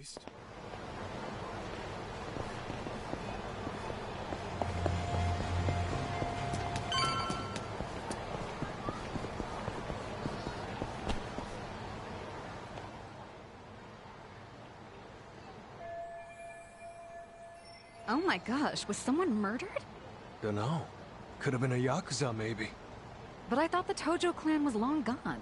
least. Oh my gosh, was someone murdered? Dunno. Could have been a Yakuza, maybe. But I thought the Tojo clan was long gone.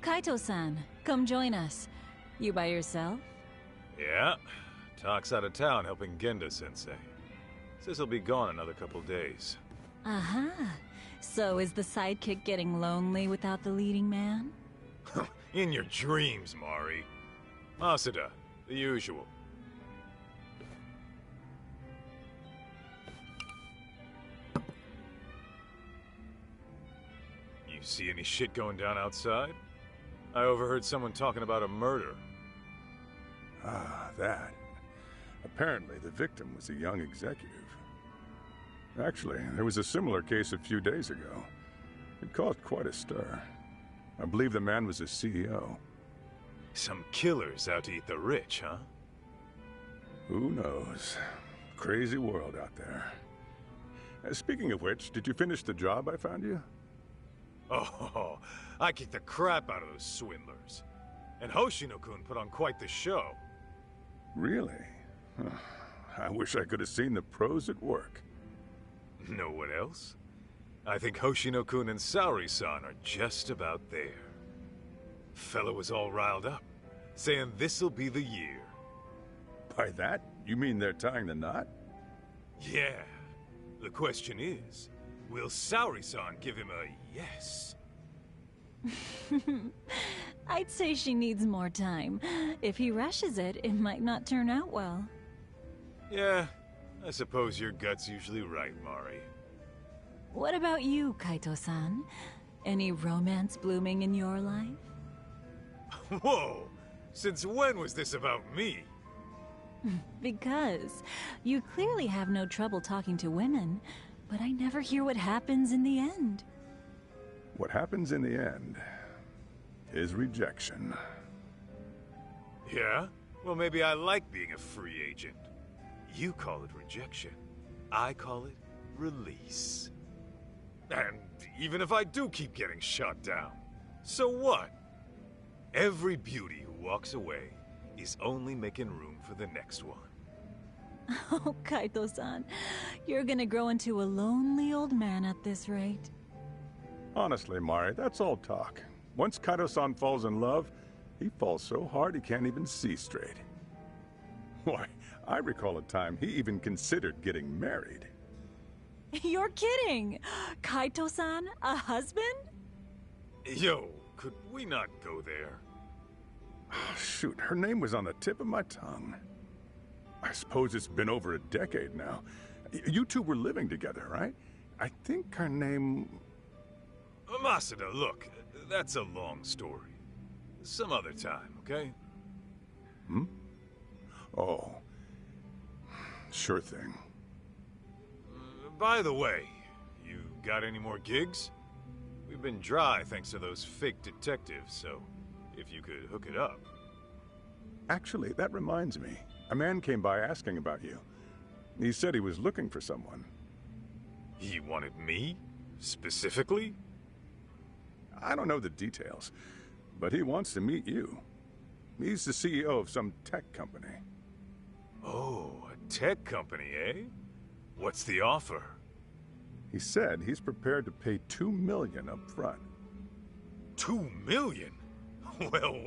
Kaito-san, come join us. You by yourself? Yeah. Talk's out of town helping Genda-sensei. Says he'll be gone another couple days. Aha. So is the sidekick getting lonely without the leading man? In your dreams, Mari. Masuda, the usual. You see any shit going down outside? I overheard someone talking about a murder. Ah, that. Apparently, the victim was a young executive. Actually, there was a similar case a few days ago. It caused quite a stir. I believe the man was a CEO. Some killers out to eat the rich, huh? Who knows? Crazy world out there. Speaking of which, did you finish the job I found you? Oh, I kicked the crap out of those swindlers. And Hoshino-kun put on quite the show. Really? I wish I could have seen the pros at work. Know what else? I think Hoshino-kun and Saori-san are just about there. Fella was all riled up, saying this'll be the year. By that, you mean they're tying the knot? Yeah. The question is, will Saori-san give him a yes? I'd say she needs more time. If he rushes it, it might not turn out well. Yeah, I suppose your gut's usually right, Mari. What about you, Kaito-san? Any romance blooming in your life? Whoa! Since when was this about me? Because you clearly have no trouble talking to women, but I never hear what happens in the end. What happens in the end is rejection. Yeah? Well, maybe I like being a free agent. You call it rejection. I call it release. And even if I do keep getting shot down, so what? Every beauty who walks away is only making room for the next one. Oh, Kaito-san, you're gonna grow into a lonely old man at this rate. Honestly, Mari, that's all talk. Once Kaito-san falls in love, he falls so hard he can't even see straight. Why, I recall a time he even considered getting married. You're kidding! Kaito-san, a husband? Yo, could we not go there? Oh, shoot, her name was on the tip of my tongue. I suppose it's been over a decade now. You two were living together, right? I think her name... Masuda, look, that's a long story. Some other time, okay? Hmm? Oh. Sure thing. By the way, you got any more gigs? We've been dry thanks to those fake detectives, so if you could hook it up. Actually, that reminds me. A man came by asking about you. He said he was looking for someone. He wanted me? Specifically? I don't know the details, but he wants to meet you. He's the CEO of some tech company. Oh, a tech company, eh? What's the offer? He said he's prepared to pay $2 million up front. $2 million?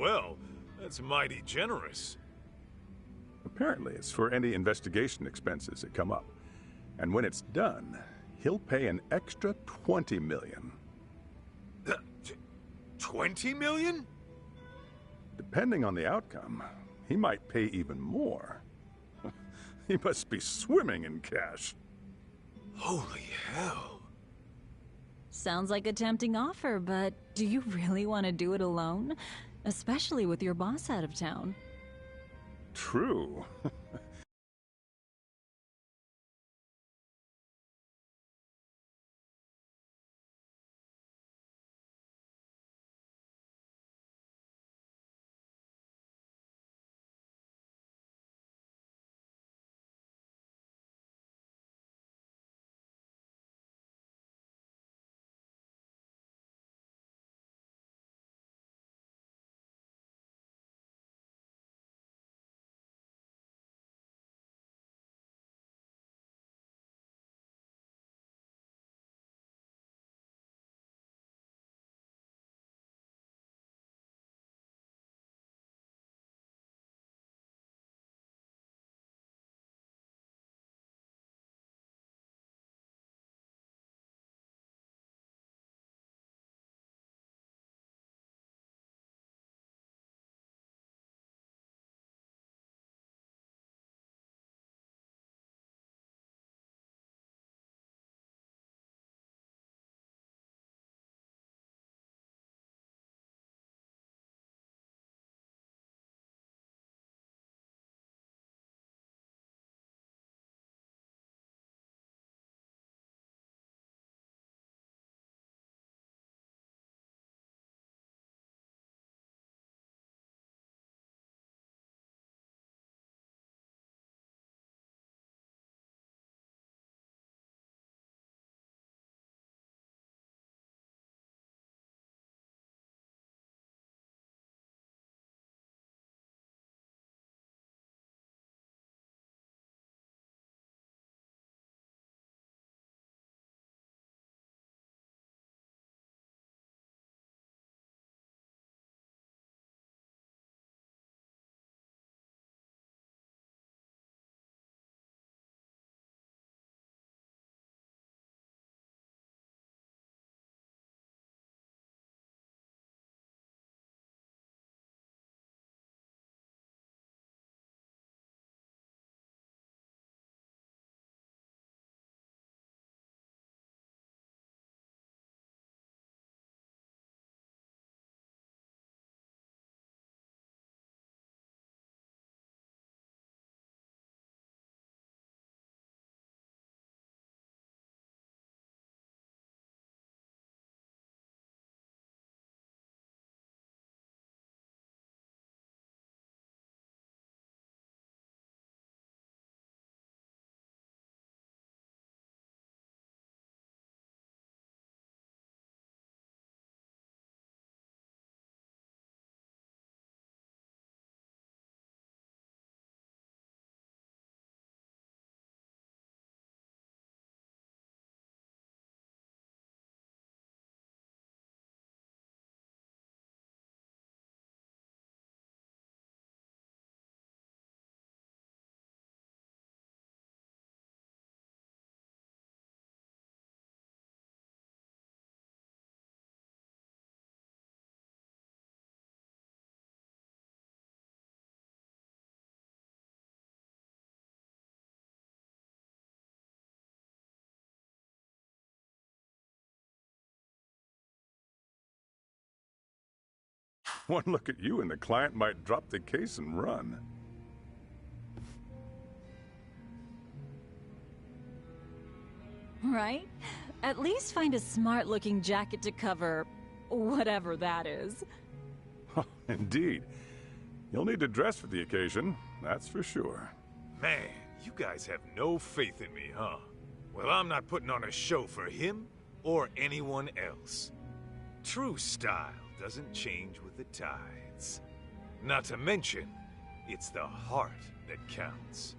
Well, that's mighty generous. Apparently, it's for any investigation expenses that come up. And when it's done, he'll pay an extra $20 million. 20 million? Depending on the outcome, he might pay even more. He must be swimming in cash. Holy hell. Sounds like a tempting offer, but do you really want to do it alone? Especially with your boss out of town. True. One look at you and the client might drop the case and run. Right? At least find a smart-looking jacket to cover whatever that is. Indeed. You'll need to dress for the occasion, that's for sure. Man, you guys have no faith in me, huh? Well, I'm not putting on a show for him or anyone else. True style doesn't change with the tides. Not to mention, it's the heart that counts.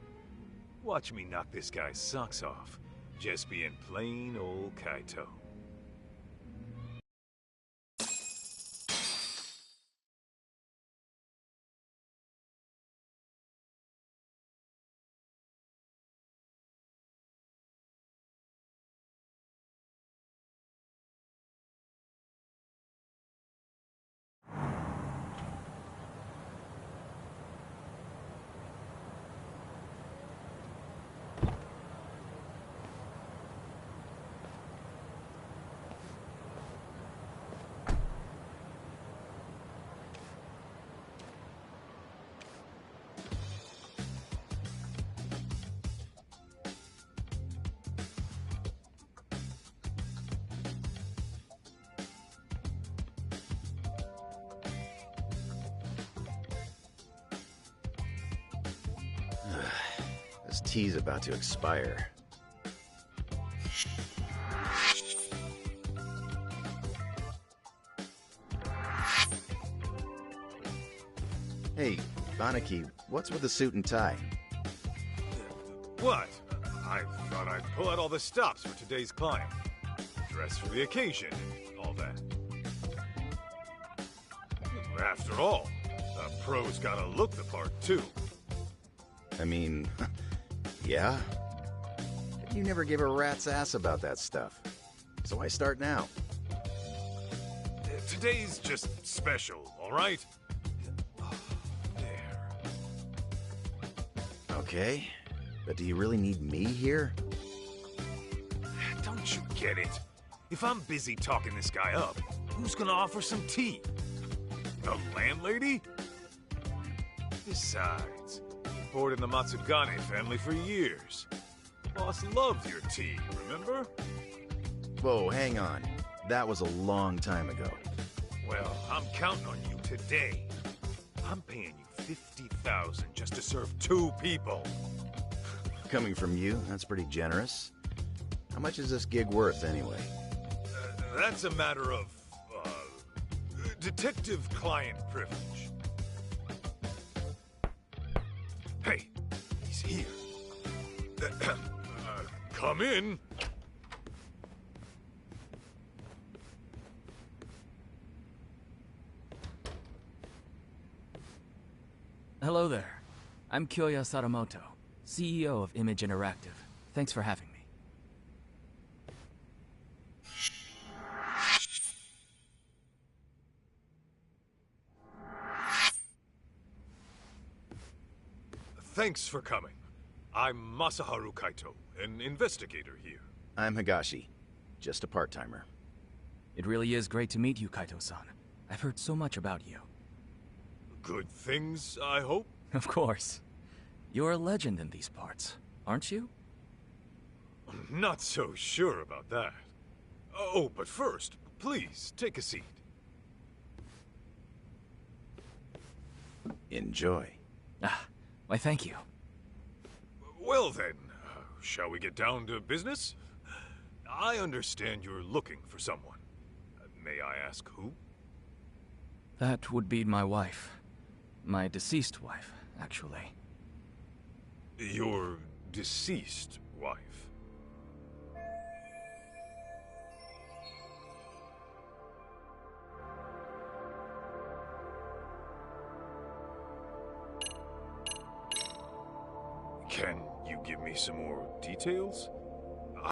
Watch me knock this guy's socks off, just being plain old Kaito. This tea's about to expire. Hey, Banaki, what's with the suit and tie? What? I thought I'd pull out all the stops for today's client. Dress for the occasion and all that. After all, a pro's gotta look the part too. I mean, yeah. You never give a rat's ass about that stuff. So I start now. Today's just special, all right? There. Okay, but do you really need me here? Don't you get it? If I'm busy talking this guy up, who's gonna offer some tea? The landlady? Besides, you bored in the Matsugane family for years. Boss loved your tea, remember? Whoa, hang on. That was a long time ago. Well, I'm counting on you today. I'm paying you 50,000 just to serve 2 people. Coming from you, that's pretty generous. How much is this gig worth, anyway? That's a matter of, detective-client privilege. Hey, he's here. Come in. Hello there. I'm Kyoya Sadamoto, CEO of Image Interactive. Thanks for having me. Thanks for coming. I'm Masaharu Kaito, an investigator here. I'm Higashi, just a part-timer. It really is great to meet you, Kaito-san. I've heard so much about you. Good things, I hope? Of course. You're a legend in these parts, aren't you? Not so sure about that. Oh, but first, please, take a seat. Enjoy. Ah, why thank you. Well then, shall we get down to business? I understand you're looking for someone. May I ask who? That would be my wife. My deceased wife, actually. Your deceased wife. Can you give me some more details? I have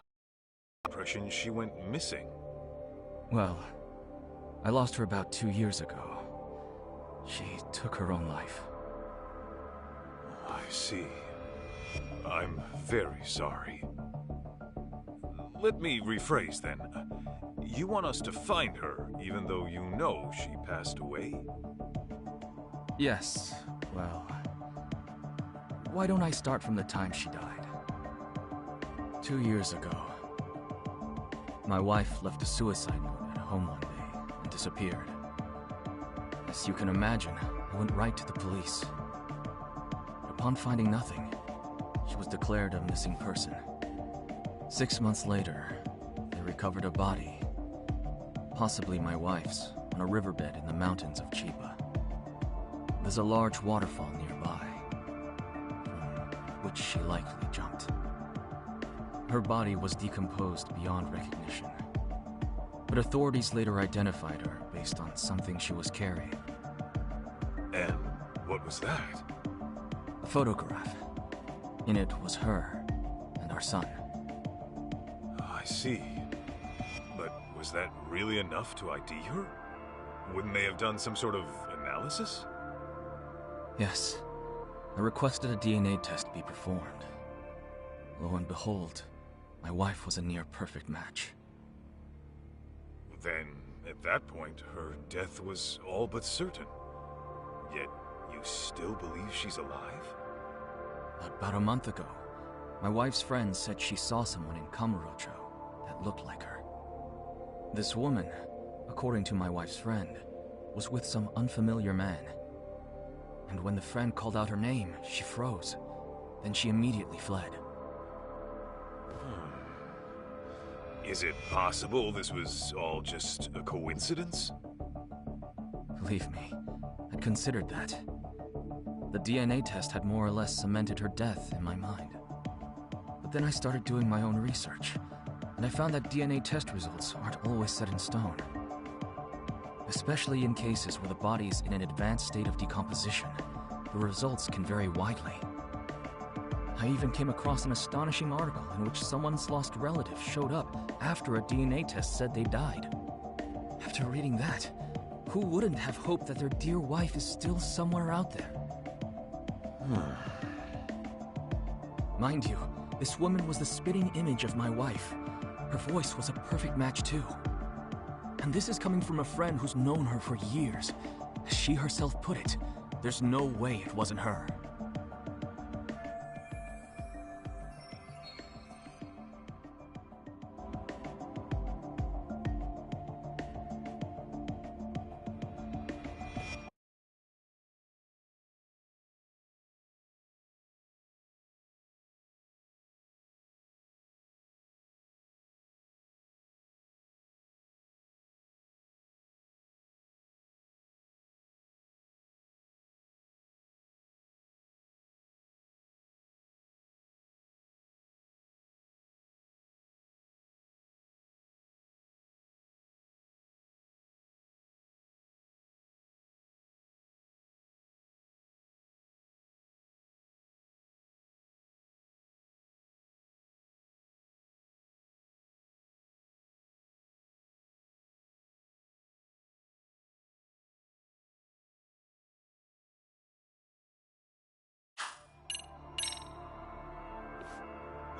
the impression she went missing. Well, I lost her about 2 years ago. She took her own life. I see. I'm very sorry. Let me rephrase then. You want us to find her, even though you know she passed away? Yes, well... Why don't I start from the time she died? 2 years ago, my wife left a suicide note at home one day and disappeared. As you can imagine, I went right to the police. Upon finding nothing, she was declared a missing person. 6 months later, they recovered a body, possibly my wife's, on a riverbed in the mountains of Chiba. There's a large waterfall nearby, from which she likely jumped. Her body was decomposed beyond recognition, but authorities later identified her based on something she was carrying. And what was that? A photograph. In it was her and our son. I see. But was that really enough to ID her? Wouldn't they have done some sort of analysis? Yes. I requested a DNA test be performed. Lo and behold, my wife was a near-perfect match. Then, at that point, her death was all but certain. Yet, you still believe she's alive? About a month ago, my wife's friend said she saw someone in Kamurocho that looked like her. This woman, according to my wife's friend, was with some unfamiliar man. And when the friend called out her name, she froze, Then she immediately fled. Is it possible this was all just a coincidence? Believe me, I'd considered that. The DNA test had more or less cemented her death in my mind. But then I started doing my own research, and I found that DNA test results aren't always set in stone. Especially in cases where the body's in an advanced state of decomposition, the results can vary widely. I even came across an astonishing article in which someone's lost relative showed up after a DNA test said they died. After reading that, who wouldn't have hoped that their dear wife is still somewhere out there? Mind you, this woman was the spitting image of my wife. Her voice was a perfect match too. And this is coming from a friend who's known her for years. As she herself put it, there's no way it wasn't her.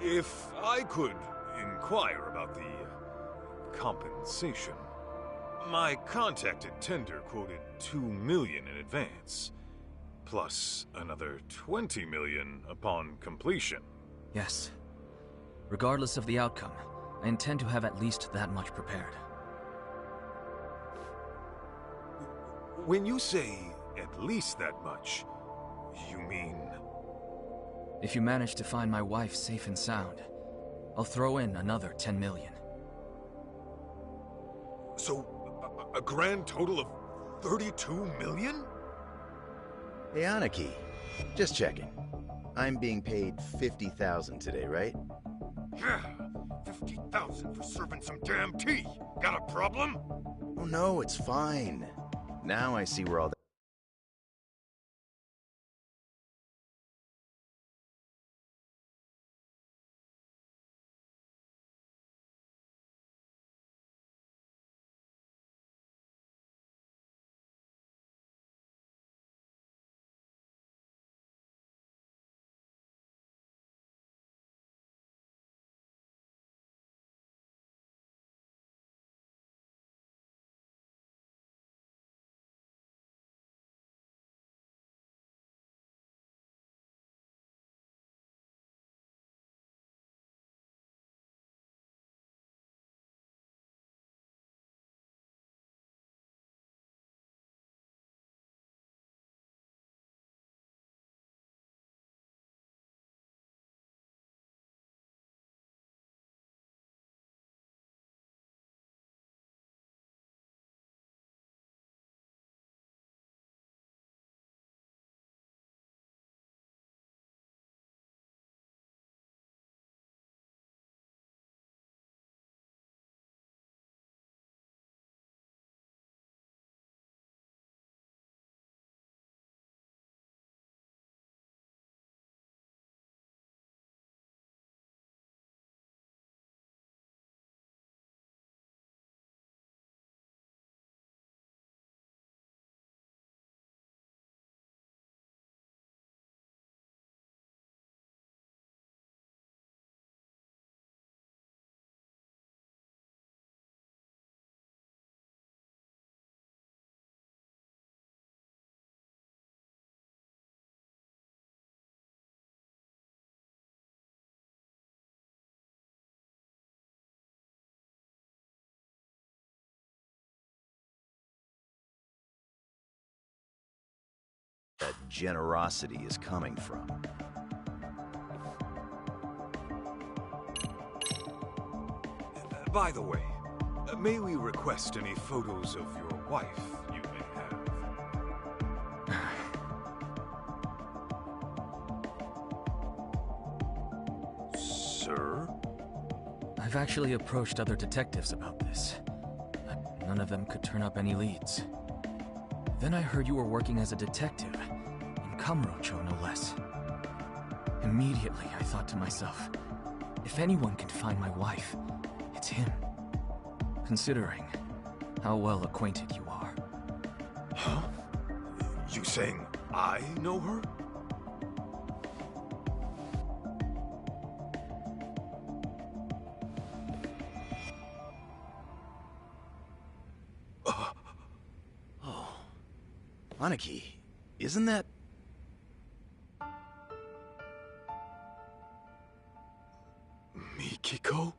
If I could inquire about the compensation. My contact at Tender quoted $2 million in advance, plus another $20 million upon completion. Yes. Regardless of the outcome, I intend to have at least that much prepared. When you say at least that much, you mean... If you manage to find my wife safe and sound, I'll throw in another 10 million. So, a grand total of 32 million? Hey, Aniki. Just checking. I'm being paid 50,000 today, right? Yeah, 50,000 for serving some damn tea. Got a problem? Oh no, it's fine. Now I see where all that... that generosity is coming from. By the way, may we request any photos of your wife you may have? Sir? I've actually approached other detectives about this, but none of them could turn up any leads. Then I heard you were working as a detective, in Kamurocho no less. Immediately I thought to myself, if anyone can find my wife, it's him. Considering how well acquainted you are. Huh? You saying I know her? Aniki, isn't that... Mikiko?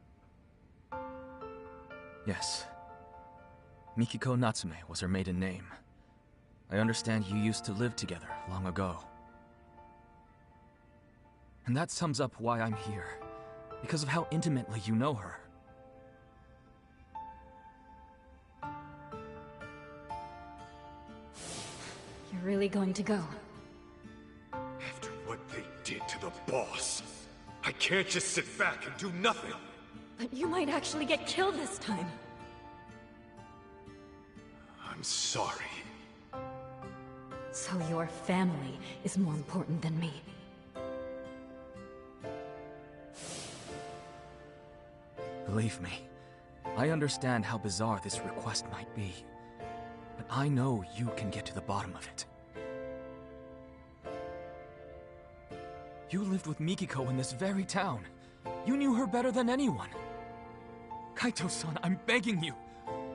Yes. Mikiko Natsume was her maiden name. I understand you used to live together long ago. And that sums up why I'm here. Because of how intimately you know her. You're really going to go? After what they did to the boss, I can't just sit back and do nothing. But you might actually get killed this time. I'm sorry. So your family is more important than me. Believe me, I understand how bizarre this request might be. But I know you can get to the bottom of it. You lived with Mikiko in this very town. You knew her better than anyone. Kaito-san, I'm begging you.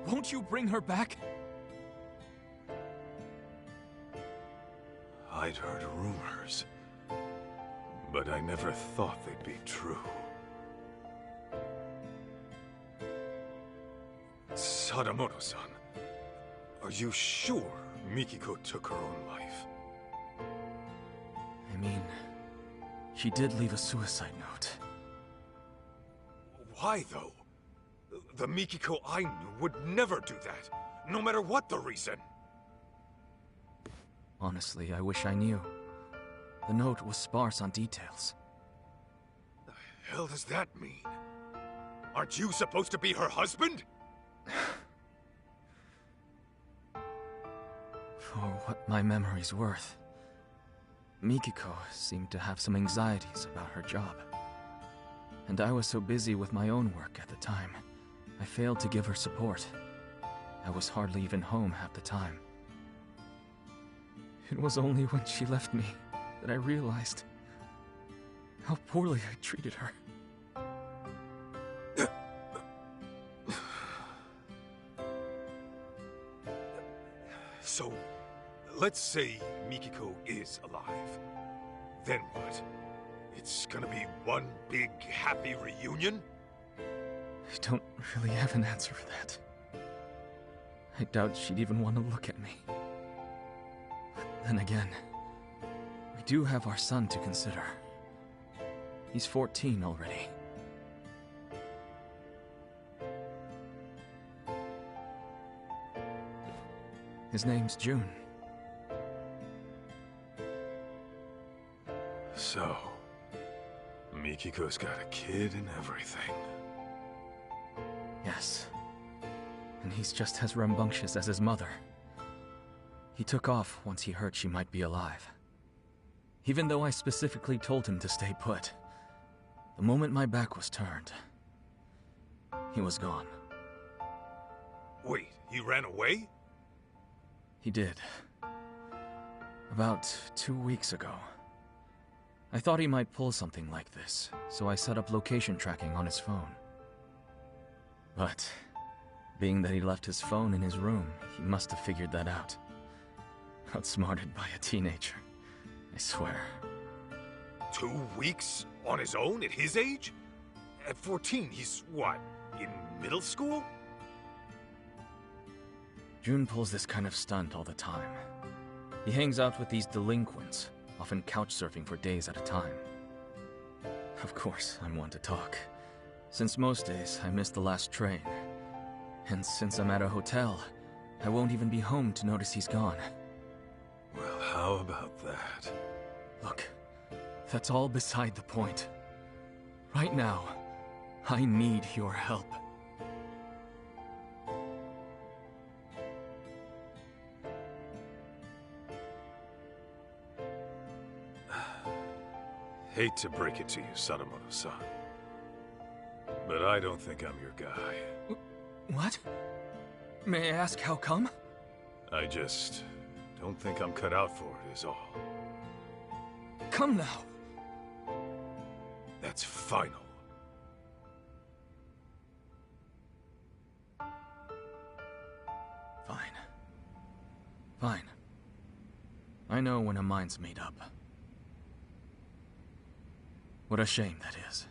Won't you bring her back? I'd heard rumors, but I never thought they'd be true. Sadamoto-san, are you sure Mikiko took her own life? I mean, she did leave a suicide note. Why, though? The Mikiko I knew would never do that, no matter what the reason. Honestly, I wish I knew. The note was sparse on details. The hell does that mean? Aren't you supposed to be her husband? For what my memory's worth, Mikiko seemed to have some anxieties about her job. And I was so busy with my own work at the time, I failed to give her support. I was hardly even home half the time. It was only when she left me that I realized how poorly I treated her. So, let's say Mikiko is alive. Then what? It's gonna be one big happy reunion? I don't really have an answer for that. I doubt she'd even want to look at me. Then again, we do have our son to consider. He's 14 already. His name's June. So, Mikiko's got a kid and everything. Yes. And he's just as rambunctious as his mother. He took off once he heard she might be alive. Even though I specifically told him to stay put. The moment my back was turned, he was gone. Wait, he ran away? He did. About 2 weeks ago. I thought he might pull something like this, so I set up location tracking on his phone. But, being that he left his phone in his room, he must have figured that out. Outsmarted by a teenager, I swear. 2 weeks on his own at his age? At 14, he's what, in middle school? June pulls this kind of stunt all the time. He hangs out with these delinquents, often couch surfing for days at a time. Of course, I'm one to talk. Since most days, I missed the last train. And since I'm at a hotel, I won't even be home to notice he's gone. Well, how about that? Look, that's all beside the point. Right now, I need your help. Hate to break it to you, Sadamoto-san, but I don't think I'm your guy. What? May I ask how come? I just don't think I'm cut out for it, is all. Come now. That's final. Fine. Fine. I know when a mind's made up. What a shame that is.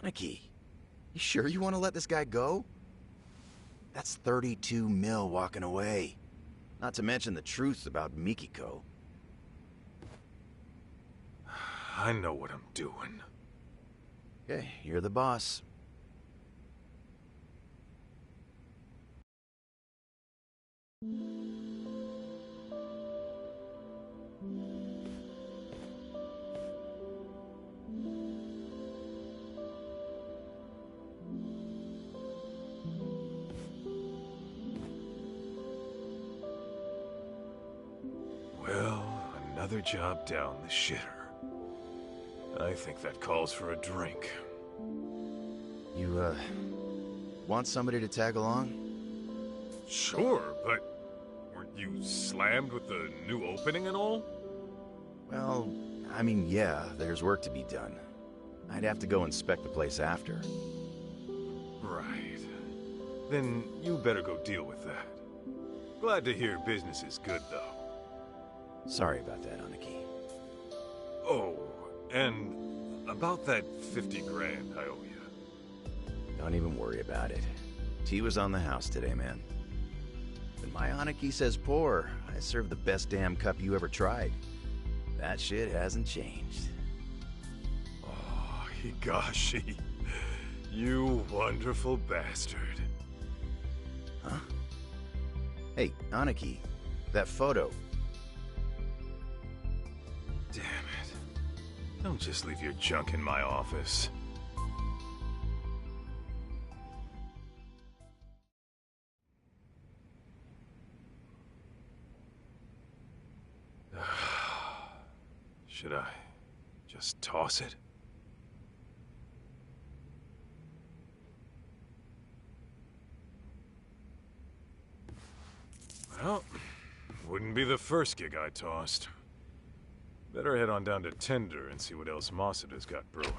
Aniki, you sure you want to let this guy go? That's 32 mil walking away. Not to mention the truth about Mikiko. I know what I'm doing. Okay, you're the boss. Well, another job down the shitter. I think that calls for a drink. You, want somebody to tag along? Sure, but weren't you slammed with the new opening and all? Well, I mean, yeah, there's work to be done. I'd have to go inspect the place after. Right. Then you better go deal with that. Glad to hear business is good, though. Sorry about that, Aniki. Oh, and about that 50 grand I owe you. Don't even worry about it. Tea was on the house today, man. When my Aniki says pour, I serve the best damn cup you ever tried. That shit hasn't changed. Oh, Higashi. You wonderful bastard. Huh? Hey, Aniki, that photo. Damn it. Don't just leave your junk in my office. Should I just toss it? Well, wouldn't be the first gig I tossed. Better head on down to Tender and see what else Masuda's got brewing.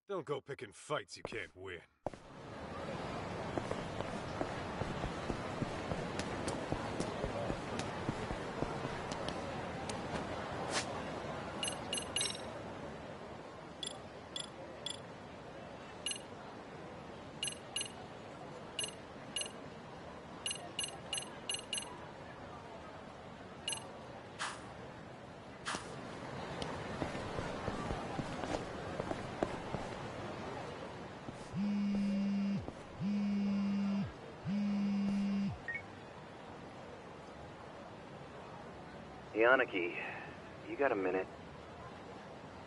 Don't go picking fights you can't win. Yanaki, you got a minute?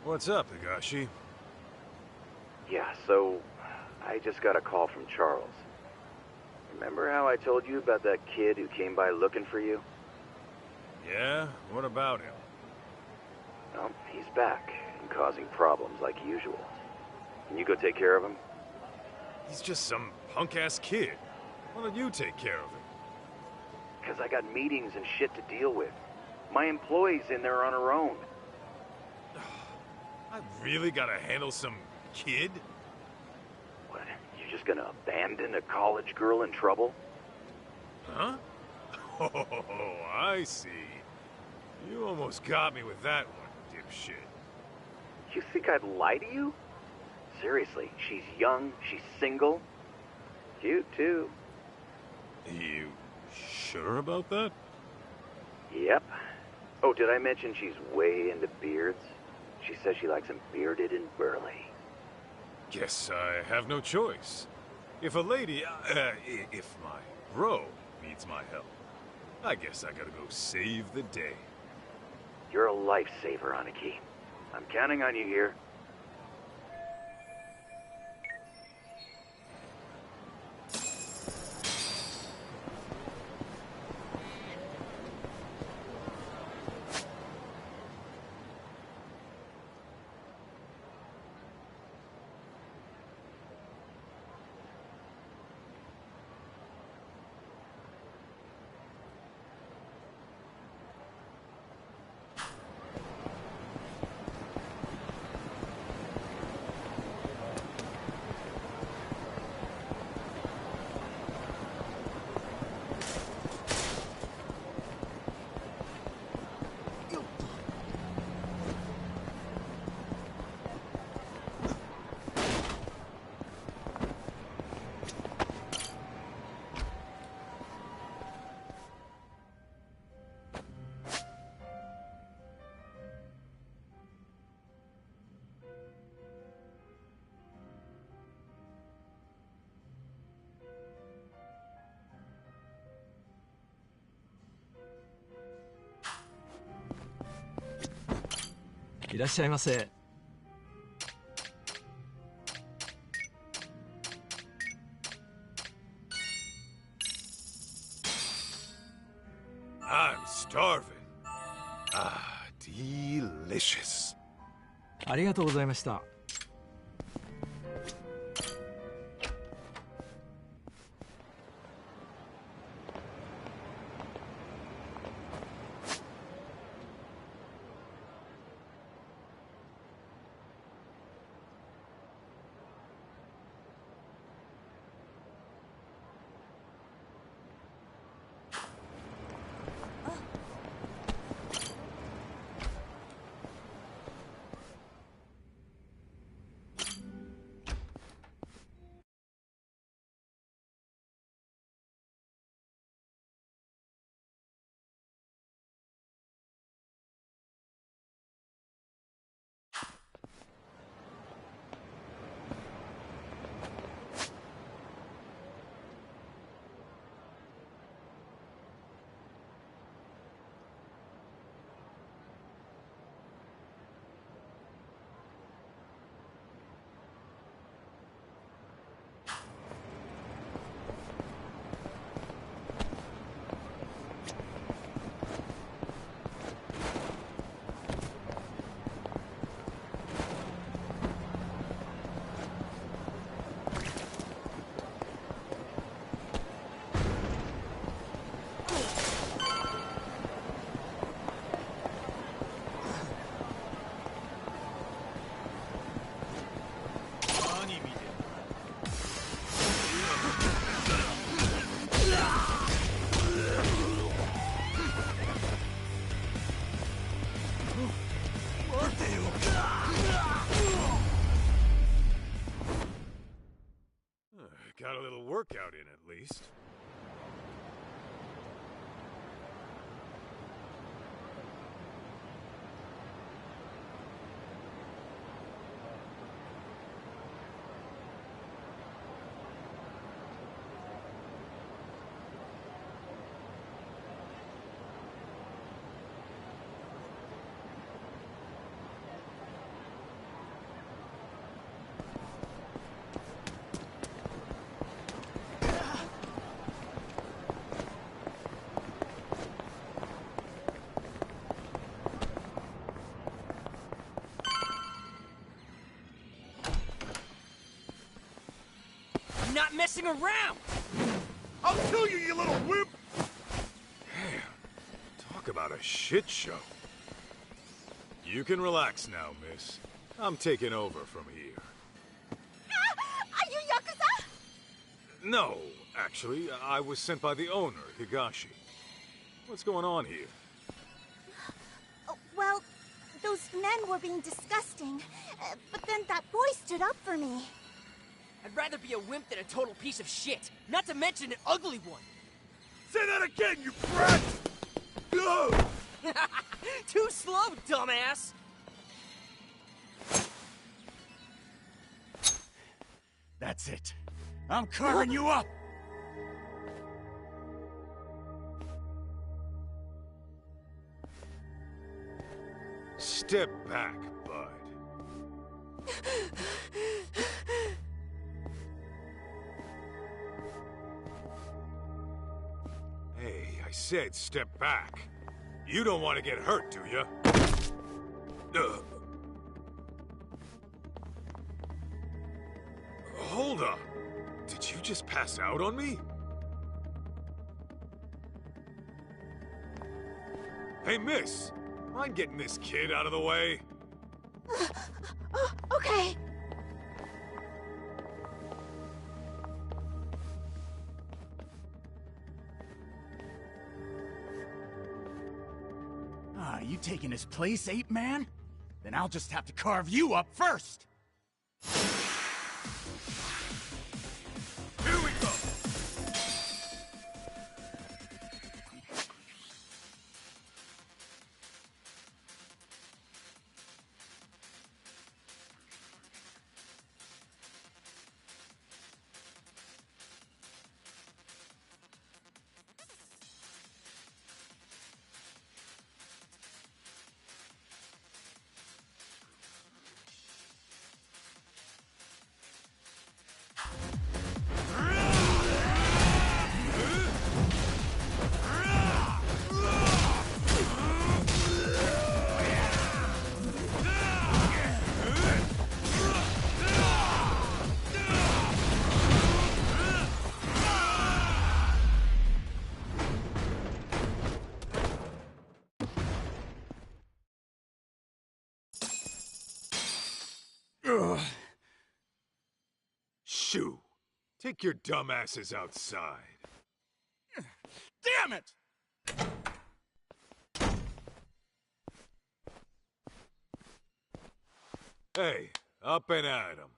What's up, Higashi? Yeah, so I just got a call from Charles. Remember how I told you about that kid who came by looking for you? Yeah? What about him? Well, he's back and causing problems like usual. Can you go take care of him? He's just some punk-ass kid. Why don't you take care of him? Because I got meetings and shit to deal with. My employee's in there on her own. I really gotta handle some kid? What? You just gonna abandon a college girl in trouble? Huh? Oh, I see. You almost got me with that one, dipshit. You think I'd lie to you? Seriously, she's young, she's single. Cute, too. You sure about that? Yep. Oh, did I mention she's way into beards? She says she likes them bearded and burly. Guess I have no choice. If a lady, if my bro needs my help, I guess I gotta go save the day. You're a lifesaver, Aniki. I'm counting on you here.いらっしゃいませ。I'm starving. Ah, delicious. ありがとうございました。Got a little workout in, at least. Not messing around! I'll kill you, you little wimp! Damn. Talk about a shit show. You can relax now, miss. I'm taking over from here. Are you Yakuza? No, actually, I was sent by the owner, Higashi. What's going on here? Oh, well, those men were being disgusting, but then that boy stood up for me. I'd rather be a wimp than a total piece of shit, not to mention an ugly one. Say that again, you brat! Ugh! Too slow, dumbass! That's it. I'm carving you up! Step back, bud. Hey, I said step back. You don't want to get hurt, do you? Hold up. Did you just pass out on me? Hey, miss. Mind getting this kid out of the way? Oh, okay. Ah, you taking his place, ape man? Then I'll just have to carve you up first! Here we go! Shoo! Take your dumbasses outside. Damn it! Hey, up and at 'em.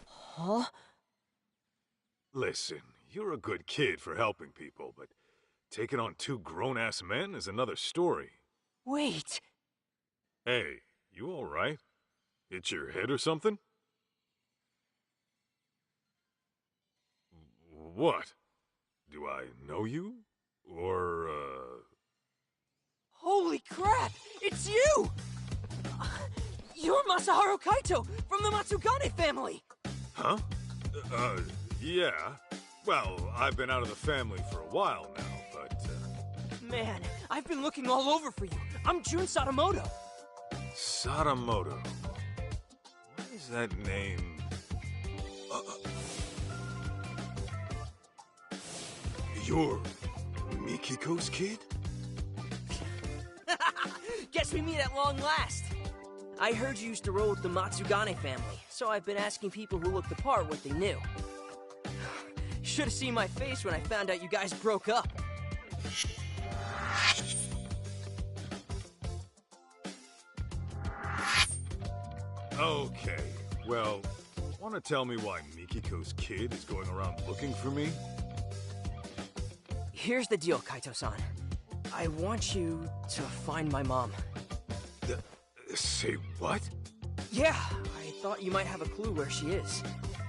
Huh? Listen, you're a good kid for helping people, but taking on two grown-ass men is another story. Wait! Hey, you all right? Hit your head or something? What? Do I know you? Or, Holy crap! It's you! You're Masaharu Kaito from the Matsugane family! Huh? Yeah. Well, I've been out of the family for a while now, but, Man, I've been looking all over for you. I'm Jun Sadamoto. Sadamoto. What is that name? You're Mikiko's kid? Guess we meet at long last. I heard you used to roll with the Matsugane family, so I've been asking people who looked the part what they knew. Should have seen my face when I found out you guys broke up. Okay, well, wanna tell me why Mikiko's kid is going around looking for me? Here's the deal, Kaito-san. I want you to find my mom. Say what? Yeah, I thought you might have a clue where she is.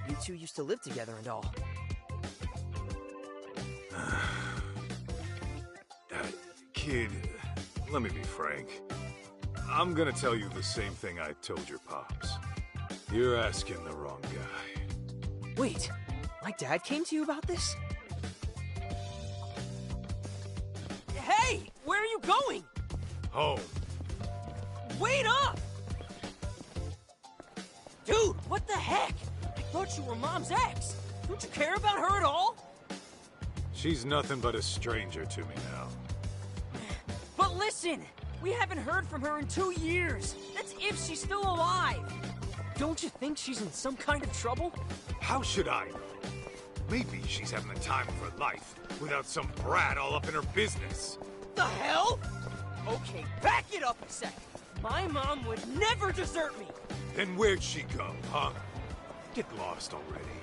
You two used to live together and all. Kid, let me be frank. I'm gonna tell you the same thing I told your pops. You're asking the wrong guy. Wait, my dad came to you about this? Hey, where are you going? Home. Wait up! Dude, what the heck? I thought you were Mom's ex. Don't you care about her at all? She's nothing but a stranger to me now. But listen, we haven't heard from her in 2 years. That's if she's still alive. Don't you think she's in some kind of trouble? How should I know? Maybe she's having the time of her life without some brat all up in her business. The hell? Okay, back it up a sec. My mom would never desert me. Then where'd she go, huh? Get lost already.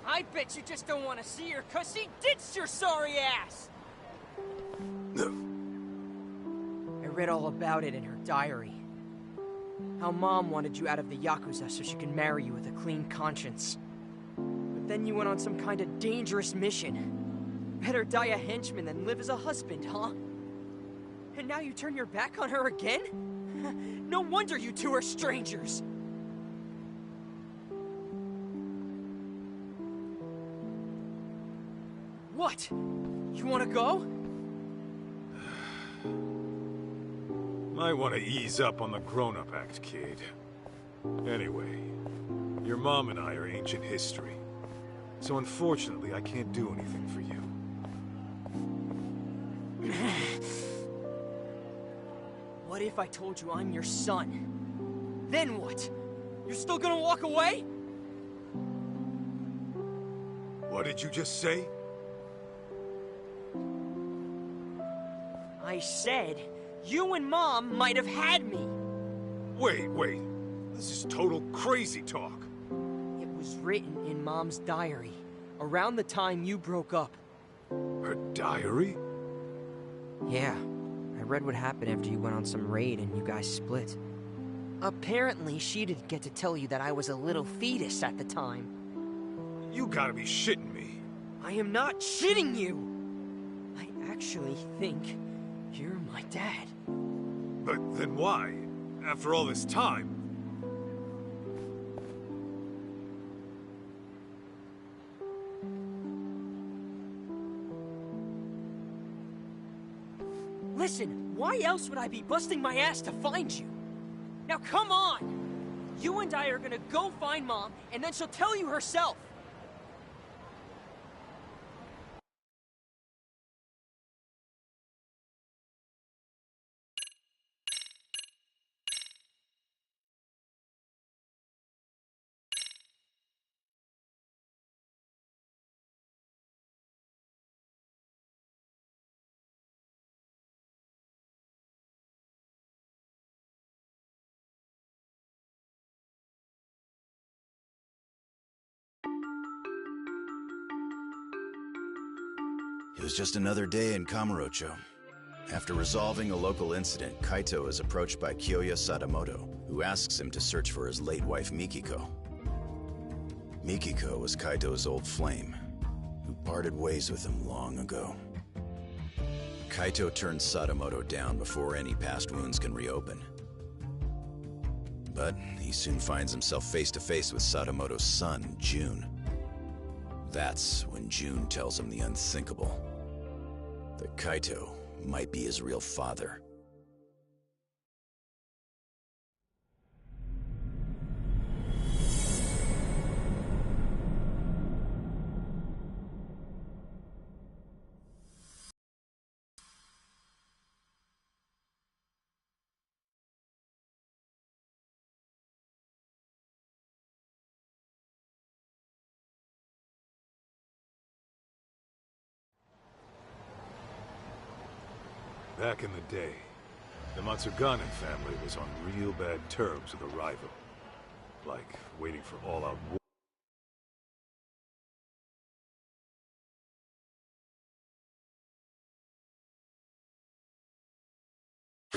I bet you just don't want to see her, 'cause she ditched your sorry ass! I read all about it in her diary. How Mom wanted you out of the Yakuza so she could marry you with a clean conscience. But then you went on some kind of dangerous mission. Better die a henchman than live as a husband, huh? And now you turn your back on her again? No wonder you two are strangers! What? You wanna go? Might want to ease up on the grown-up act, kid. Anyway, your mom and I are ancient history. So unfortunately, I can't do anything for you. What if I told you I'm your son? Then what? You're still gonna walk away? What did you just say? I said, you and Mom might have had me. Wait. This is total crazy talk. It was written in Mom's diary, around the time you broke up. Her diary? Yeah, I read what happened after you went on some raid and you guys split. Apparently, she didn't get to tell you that I was a little fetus at the time. You gotta be shitting me. I am not shitting you! I actually think you're my dad. But then why? After all this time? Listen, why else would I be busting my ass to find you? Now come on! You and I are gonna go find Mom, and then she'll tell you herself! It was just another day in Kamurocho. After resolving a local incident, Kaito is approached by Kyoya Sadamoto, who asks him to search for his late wife Mikiko. Mikiko was Kaito's old flame, who parted ways with him long ago. Kaito turns Sadamoto down before any past wounds can reopen. But he soon finds himself face to face with Sadamoto's son, June. That's when June tells him the unthinkable. That Kaito might be his real father. Back in the day, The Matsugane family was on real bad terms with a rival. Like, waiting for all-out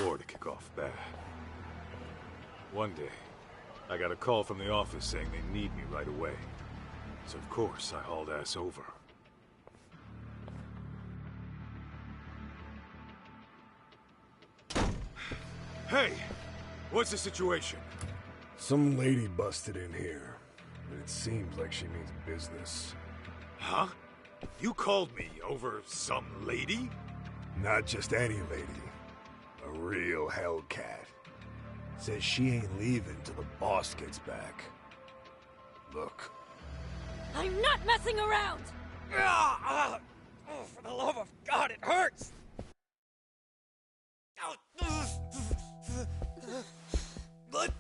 war to kick off bad. One day, I got a call from the office saying they need me right away. So of course, I hauled ass over. Hey! What's the situation? Some lady busted in here, and it seems like she means business. Huh? You called me over some lady? Not just any lady. A real hellcat. Says she ain't leaving till the boss gets back. Look. I'm not messing around! Oh, for the love of God, it hurts! Let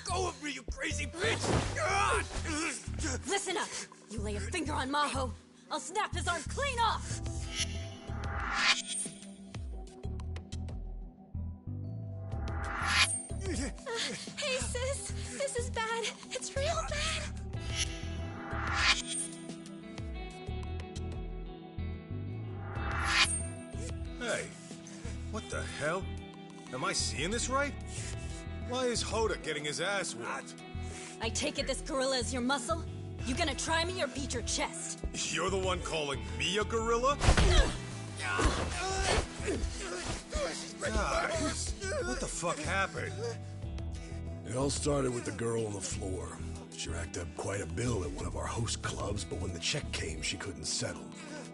go of me, you crazy bitch! Listen up! You lay a finger on Maho, I'll snap his arm clean off! Hey, sis! This is bad! It's real bad! Hey, what the hell? Am I seeing this right? Why is Hoda getting his ass whooped? I take it this gorilla is your muscle? You gonna try me or beat your chest? You're the one calling me a gorilla? Guys, what the fuck happened? It all started with the girl on the floor. She racked up quite a bill at one of our host clubs, but when the check came, she couldn't settle.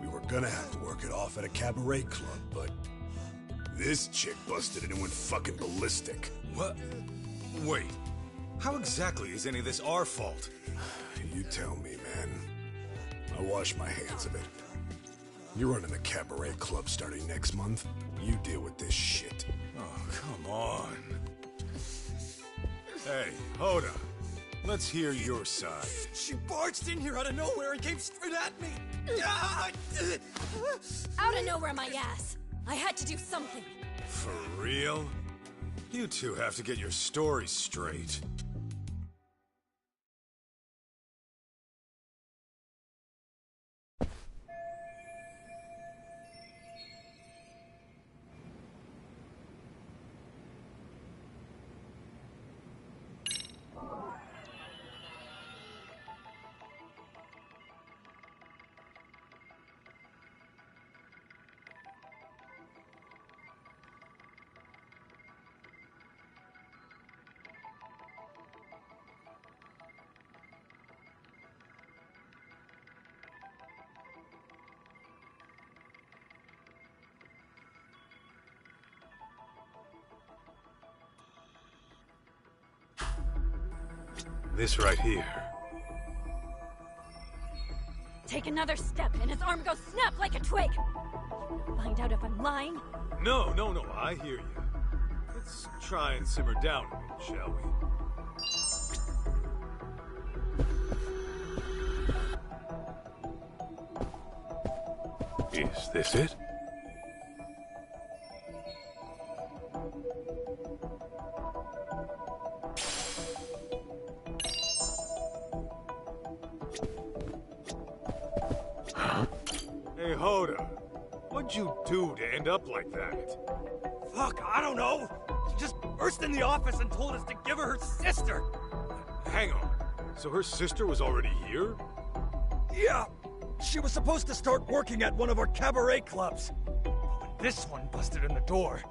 We were gonna have to work it off at a cabaret club, but this chick busted in and went fucking ballistic. What? Wait, how exactly is any of this our fault? You tell me, man. I wash my hands of it. You're running a cabaret club starting next month. You deal with this shit. Oh, come on. Hey, Hoda. Let's hear your side. She barged in here out of nowhere and came straight at me! Out of nowhere, my ass! I had to do something. For real? You two have to get your stories straight. This right here. Take another step and his arm goes snap like a twig! Find out if I'm lying? No, I hear you. Let's try and simmer down a bit, shall we? Is this it? Hey, Hoda. What'd you do to end up like that? Fuck, I don't know! She just burst in the office and told us to give her sister! Hang on. So her sister was already here? Yeah! She was supposed to start working at one of our cabaret clubs. But when this one busted in the door,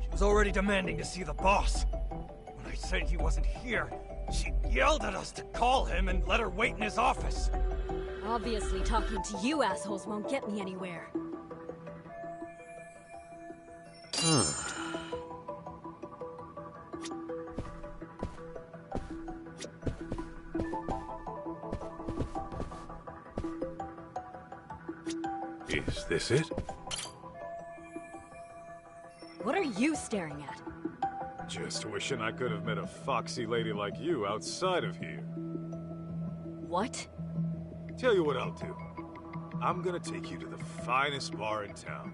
she was already demanding to see the boss. When I said he wasn't here, she yelled at us to call him and let her wait in his office. Obviously, talking to you assholes won't get me anywhere. Is this it? What are you staring at? Just wishing I could have met a foxy lady like you outside of here. What? Tell you what I'll do. I'm gonna take you to the finest bar in town.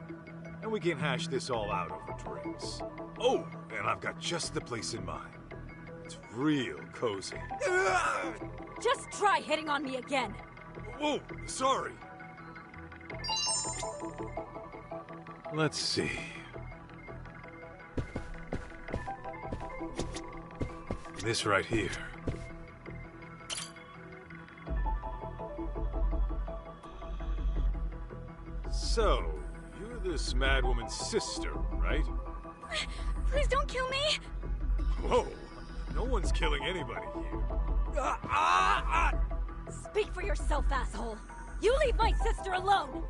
and we can hash this all out over drinks. Oh, and I've got just the place in mind. It's real cozy. Just try hitting on me again. Whoa, sorry. Let's see. This right here. So, you're this mad woman's sister, right? Please don't kill me! Whoa, no one's killing anybody here. Speak for yourself, asshole. You leave my sister alone!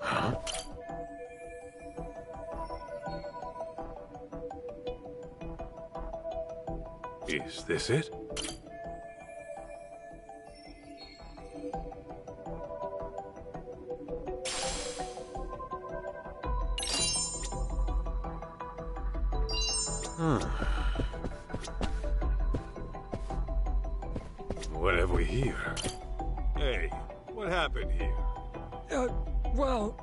Huh? Is this it? What have we here? Hey, what happened here? Well,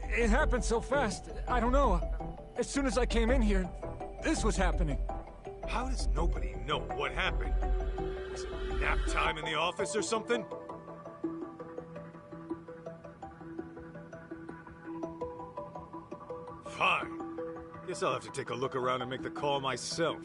it happened so fast. I don't know. As soon as I came in here, this was happening. How does nobody know what happened? Was it nap time in the office or something? Fine. Guess I'll have to take a look around and make the call myself.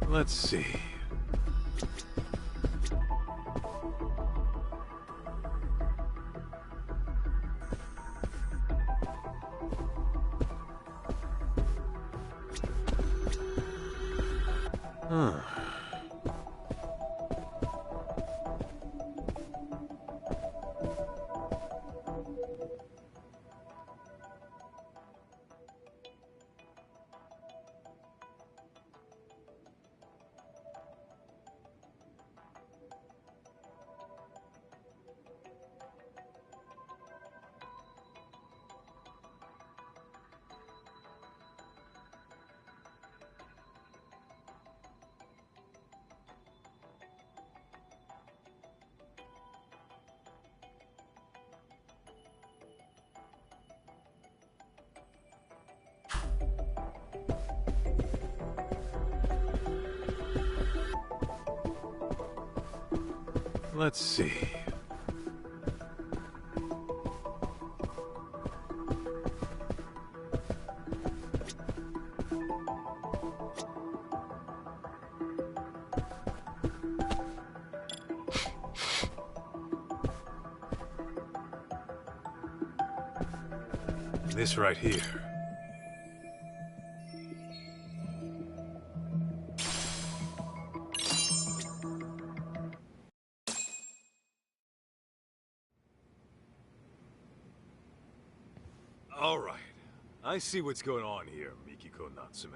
Let's see. Let's see. This right here. All right. I see what's going on here, Mikiko Natsume.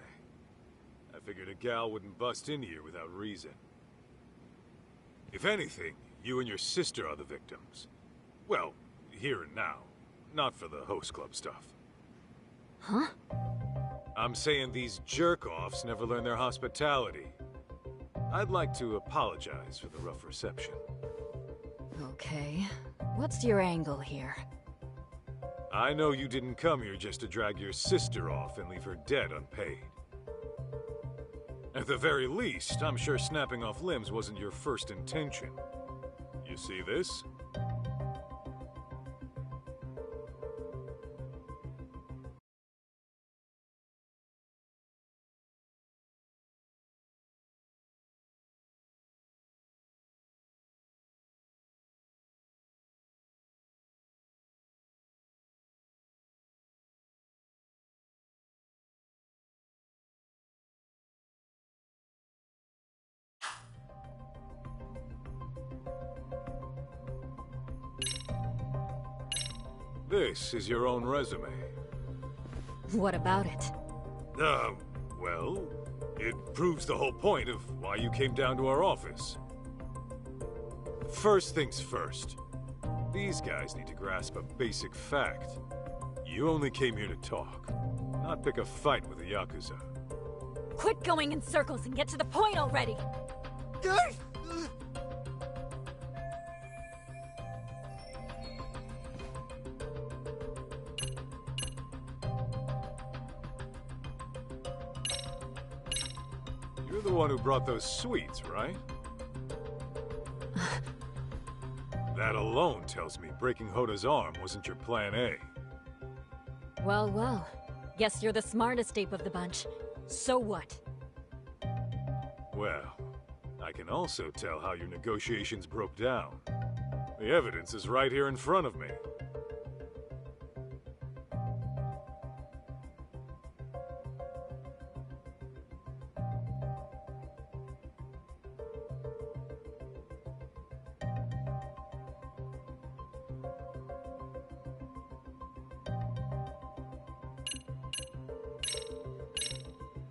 I figured a gal wouldn't bust in here without reason. If anything, you and your sister are the victims. Well, here and now. Not for the host club stuff. Huh? I'm saying these jerk-offs never learn their hospitality. I'd like to apologize for the rough reception. Okay. What's your angle here? I know you didn't come here just to drag your sister off and leave her dead unpaid. At the very least, I'm sure snapping off limbs wasn't your first intention. You see this? This is your own resume. What about it? Well, it proves the whole point of why you came down to our office. First things first. These guys need to grasp a basic fact. You only came here to talk, not pick a fight with the Yakuza. Quit going in circles and get to the point already! You're the one who brought those sweets, right? That alone tells me breaking Hoda's arm wasn't your plan A. Well, well. Guess you're the smartest ape of the bunch. So what? Well, I can also tell how your negotiations broke down. The evidence is right here in front of me.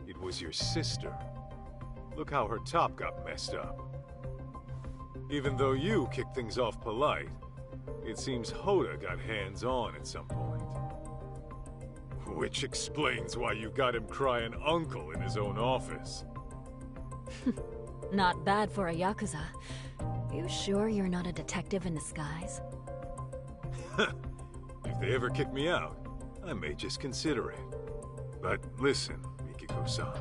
It was your sister. Look how her top got messed up. Even though you kicked things off polite, it seems Hoda got hands-on at some point. Which explains why you got him crying uncle in his own office. Not bad for a Yakuza. You sure you're not a detective in disguise? If they ever kick me out, I may just consider it. But listen, Mikiko-san.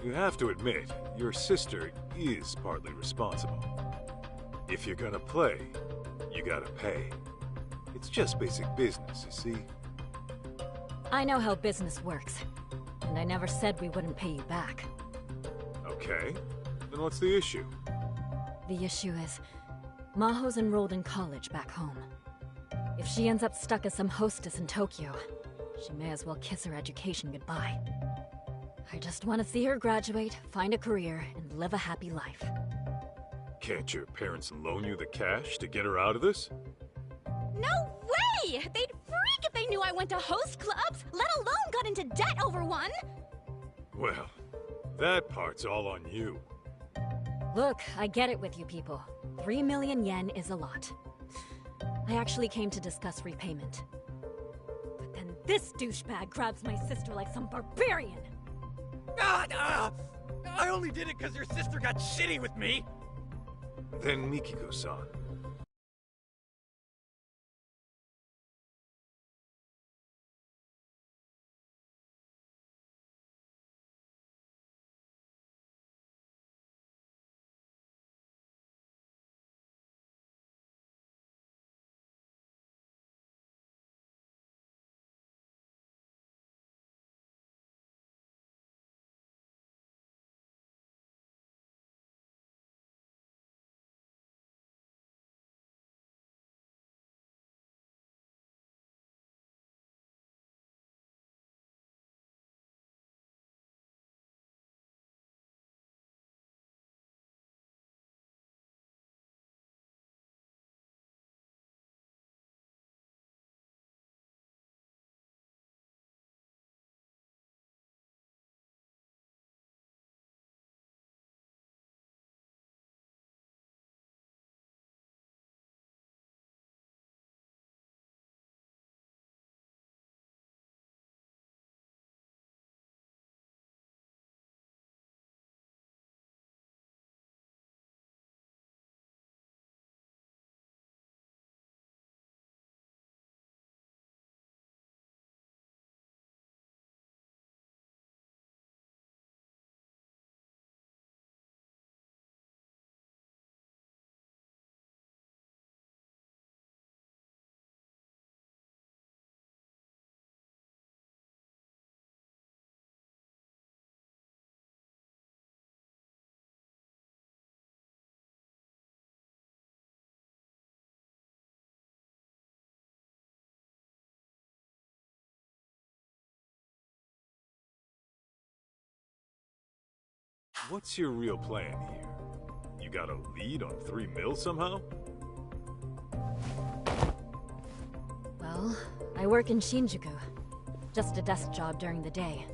You have to admit, your sister is partly responsible. If you're gonna play, you gotta pay. It's just basic business, you see? I know how business works. And I never said we wouldn't pay you back. Okay. Then what's the issue? The issue is, Maho's enrolled in college back home. If she ends up stuck as some hostess in Tokyo, she may as well kiss her education goodbye. I just want to see her graduate, find a career, and live a happy life. Can't your parents loan you the cash to get her out of this? No way! They'd freak if they knew I went to host clubs, let alone got into debt over one! Well, that part's all on you. Look, I get it with you people. 3 million yen is a lot. I actually came to discuss repayment. But then this douchebag grabs my sister like some barbarian! I only did it because your sister got shitty with me! Then Mikiko-san. What's your real plan here? You got a lead on 3 mil somehow? Well, I work in Shinjuku. Just a desk job during the day.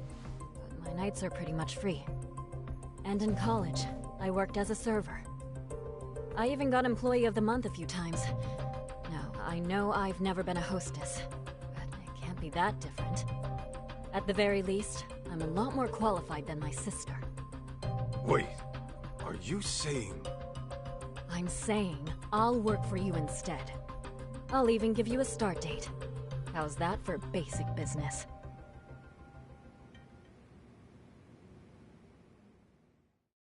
But my nights are pretty much free. And in college, I worked as a server. I even got Employee of the Month a few times. Now, I know I've never been a hostess, but it can't be that different. At the very least, I'm a lot more qualified than my sister. Wait, are you saying... I'm saying I'll work for you instead. I'll even give you a start date. How's that for basic business?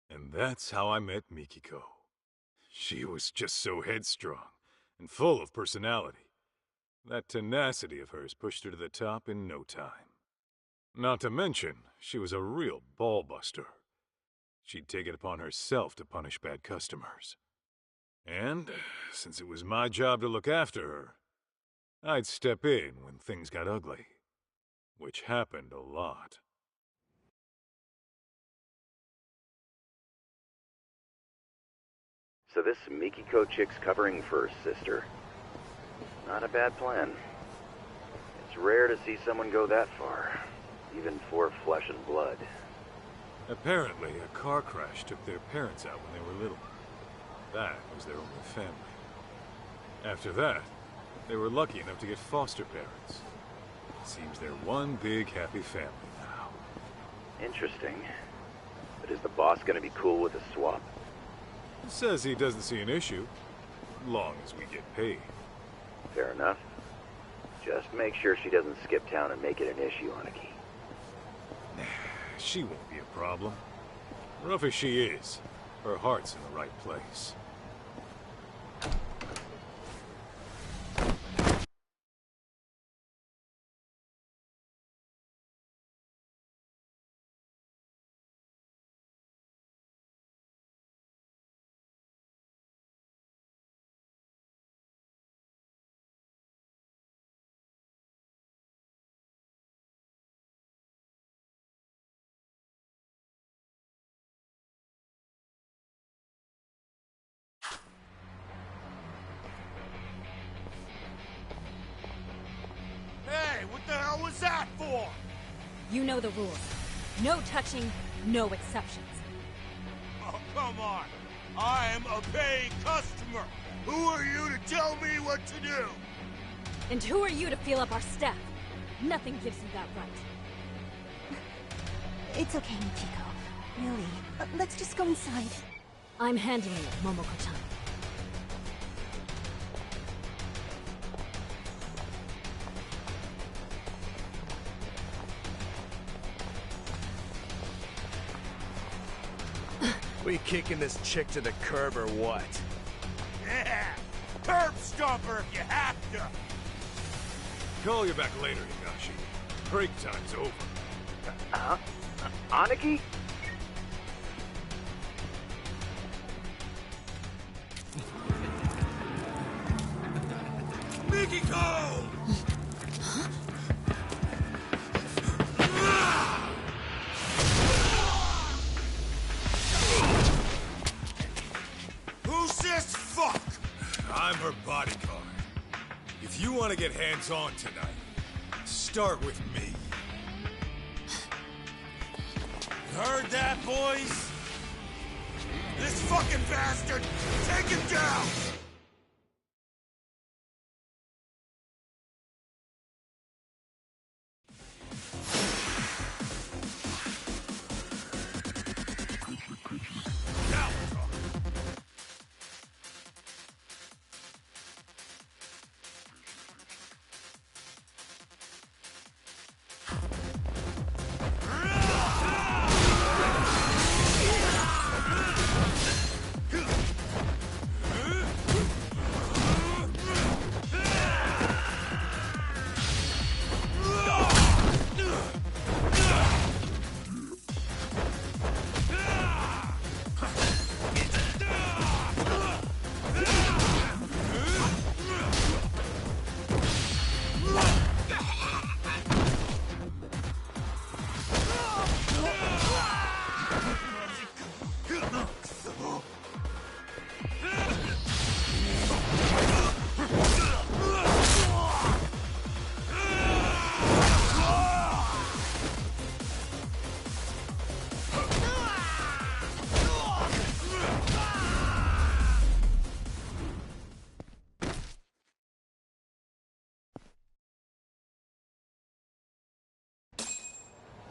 And that's how I met Mikiko. She was just so headstrong and full of personality. That tenacity of hers pushed her to the top in no time. Not to mention, she was a real ball-buster. She'd take it upon herself to punish bad customers. And, since it was my job to look after her, I'd step in when things got ugly. Which happened a lot. So this Mikiko chick's covering for her sister. Not a bad plan. It's rare to see someone go that far, even for flesh and blood. Apparently, a car crash took their parents out when they were little. That was their only family. After that, they were lucky enough to get foster parents. Seems they're one big happy family now. Interesting. But is the boss gonna be cool with a swap? Says he doesn't see an issue, long as we get paid. Fair enough. Just make sure she doesn't skip town and make it an issue, Aniki. She won't be a problem. Rough as she is, her heart's in the right place. Hey, what the hell was that for? You know the rules. No touching, no exceptions. Oh, come on. I'm a paying customer. Who are you to tell me what to do? And who are you to feel up our staff? Nothing gives you that right. It's okay, Mikiko. Really. Let's just go inside. I'm handling it, Momoko-chan. We kicking this chick to the curb or what? Yeah! Curb stomper if you have to! Call you back later, Higashi. Break time's over. Aniki? Mikiko! Who's this fuck? I'm her bodyguard. If you want to get hands-on tonight, start with me. You heard that, boys? This fucking bastard! Take him down!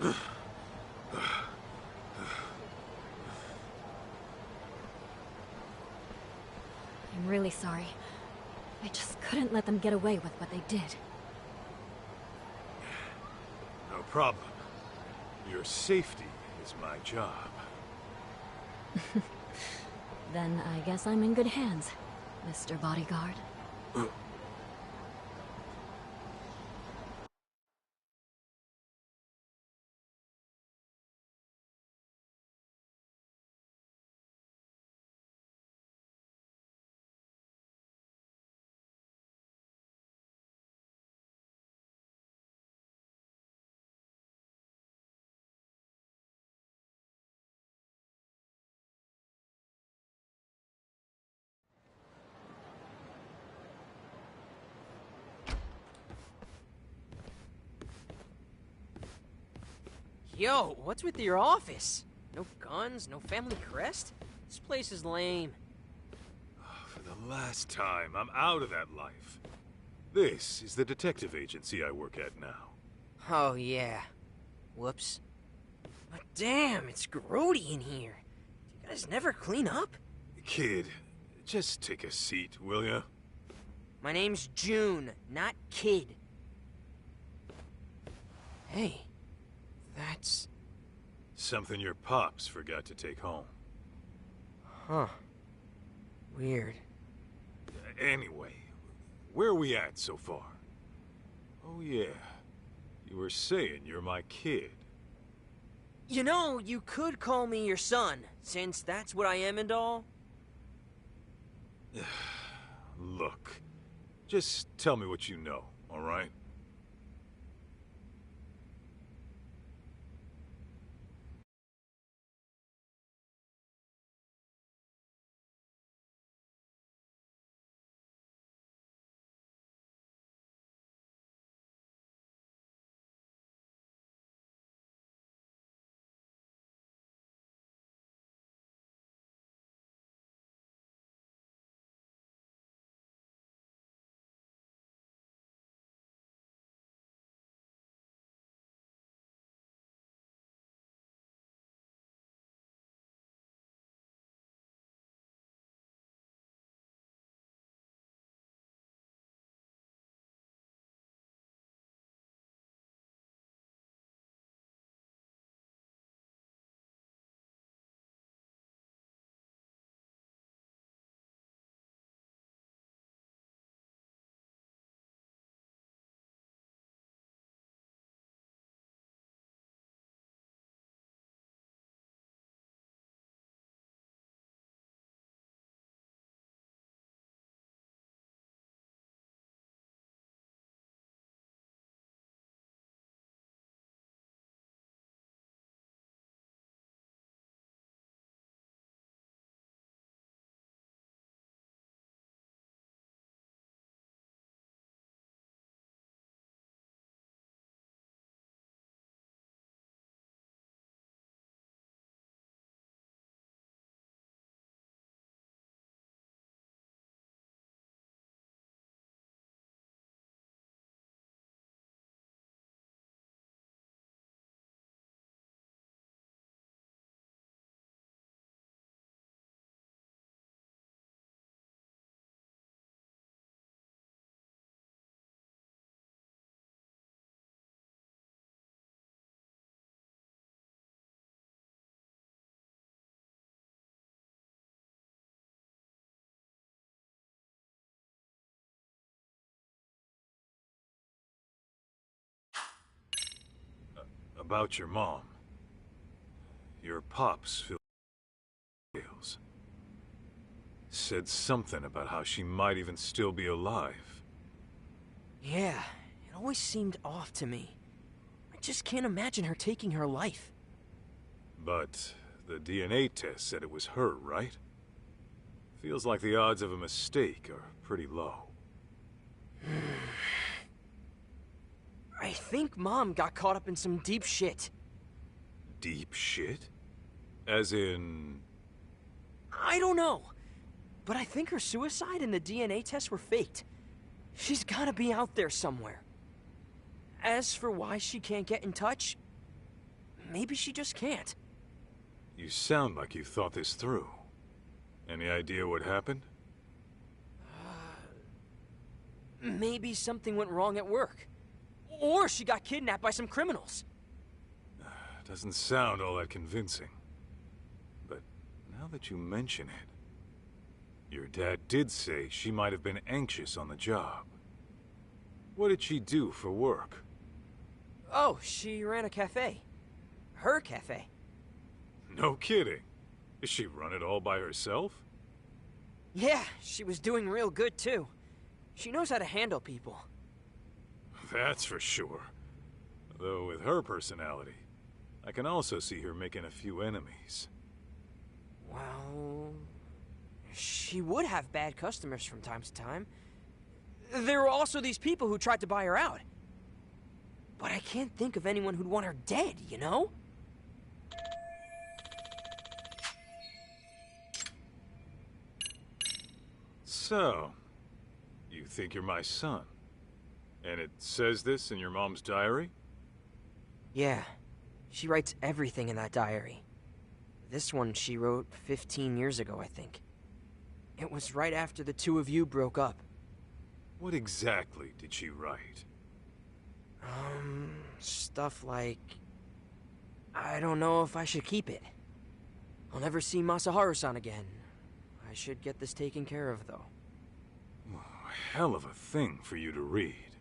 I'm really sorry. I just couldn't let them get away with what they did. No problem. Your safety is my job. Then I guess I'm in good hands, Mr. Bodyguard. Yo, what's with your office? No guns, no family crest? This place is lame. For the last time, I'm out of that life. This is the detective agency I work at now. Oh, yeah. Whoops. But damn, it's grody in here. You guys never clean up? Kid, just take a seat, will ya? My name's June, not Kid. Hey, that's... something your pops forgot to take home. Huh. Weird. Anyway, where are we at so far? Oh yeah, you were saying you're my kid. You know, you could call me your son, since that's what I am and all. Look, just tell me what you know, all right? About your mom. Your pops feels. Said something about how she might even still be alive. Yeah, it always seemed off to me. I just can't imagine her taking her life. But the DNA test said it was her, right? Feels like the odds of a mistake are pretty low. I think Mom got caught up in some deep shit. Deep shit? As in... I don't know. But I think her suicide and the DNA tests were faked. She's gotta be out there somewhere. As for why she can't get in touch, maybe she just can't. You sound like you thought this through. Any idea what happened? Maybe something went wrong at work. Or she got kidnapped by some criminals. Doesn't sound all that convincing. But now that you mention it, your dad did say she might have been anxious on the job. What did she do for work? Oh, she ran a cafe. Her cafe. No kidding. Does she run it all by herself? Yeah, she was doing real good too. She knows how to handle people. That's for sure. Though with her personality, I can also see her making a few enemies. Well, she would have bad customers from time to time. There were also these people who tried to buy her out. But I can't think of anyone who'd want her dead, you know? So, you think you're my son? And it says this in your mom's diary? Yeah. She writes everything in that diary. This one she wrote 15 years ago, I think. It was right after the two of you broke up. What exactly did she write? Stuff like... I don't know if I should keep it. I'll never see Masaharu-san again. I should get this taken care of, though. Hell of a thing for you to read.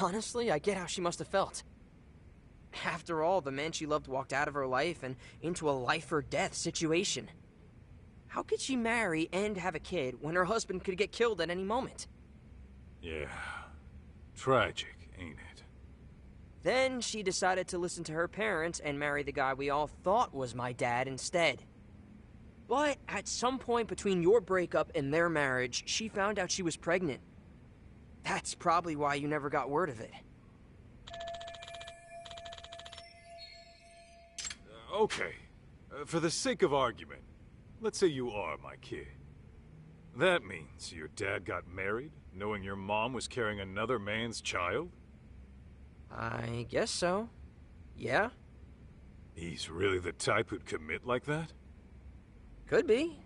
Honestly, I get how she must have felt. After all, the man she loved walked out of her life and into a life-or-death situation. How could she marry and have a kid when her husband could get killed at any moment? Yeah. Tragic, ain't it? Then she decided to listen to her parents and marry the guy we all thought was my dad instead. But at some point between your breakup and their marriage, she found out she was pregnant. That's probably why you never got word of it. Okay. For the sake of argument, let's say you are my kid. That means your dad got married, knowing your mom was carrying another man's child? I guess so. Yeah? He's really the type who'd commit like that? Could be.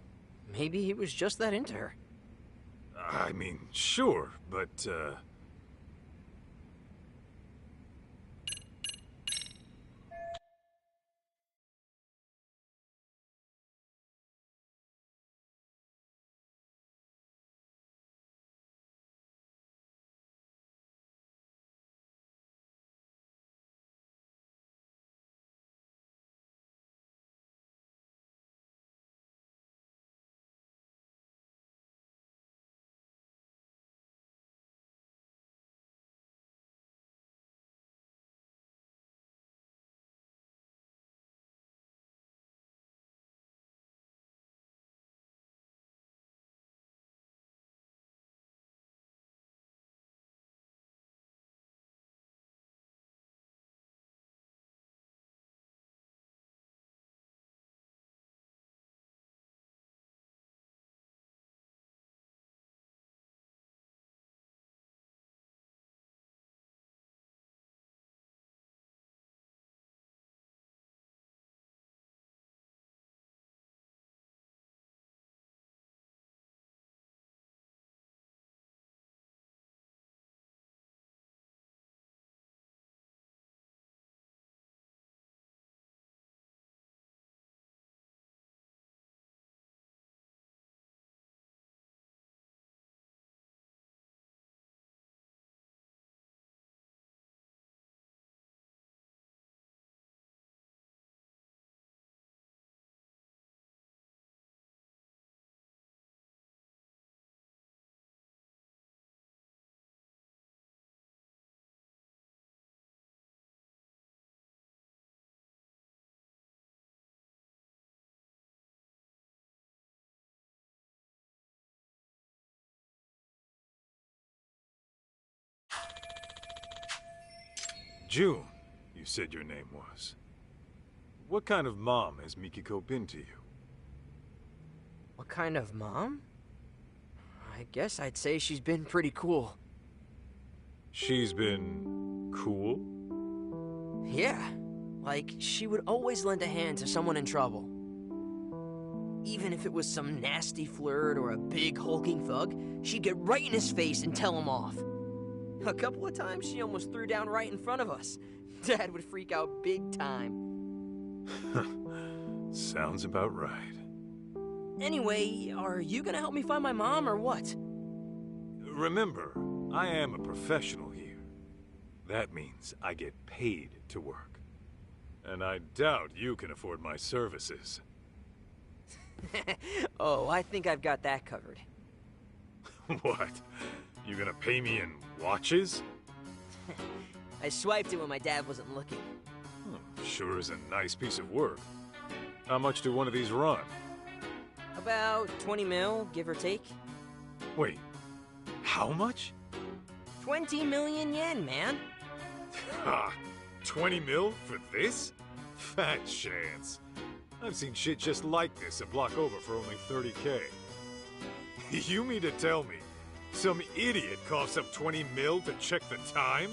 Maybe he was just that into her. I mean, sure, but, June, you said your name was. What kind of mom has Mikiko been to you? What kind of mom? I guess I'd say she's been pretty cool. She's been... cool? Yeah. Like, she would always lend a hand to someone in trouble. Even if it was some nasty flirt or a big hulking thug, she'd get right in his face and tell him off. A couple of times she almost threw down right in front of us. Dad would freak out big time. Sounds about right. Anyway, are you gonna help me find my mom or what? Remember, I am a professional here. That means I get paid to work. And I doubt you can afford my services. Oh, I think I've got that covered. What? You gonna pay me in watches? I swiped it when my dad wasn't looking. Sure is a nice piece of work. How much do one of these run? About 20 mil, give or take. Wait, how much? 20 million yen, man. Ha! 20 mil for this? Fat chance. I've seen shit just like this a block over for only 30K. You mean to tell me some idiot coughs up 20 mil to check the time?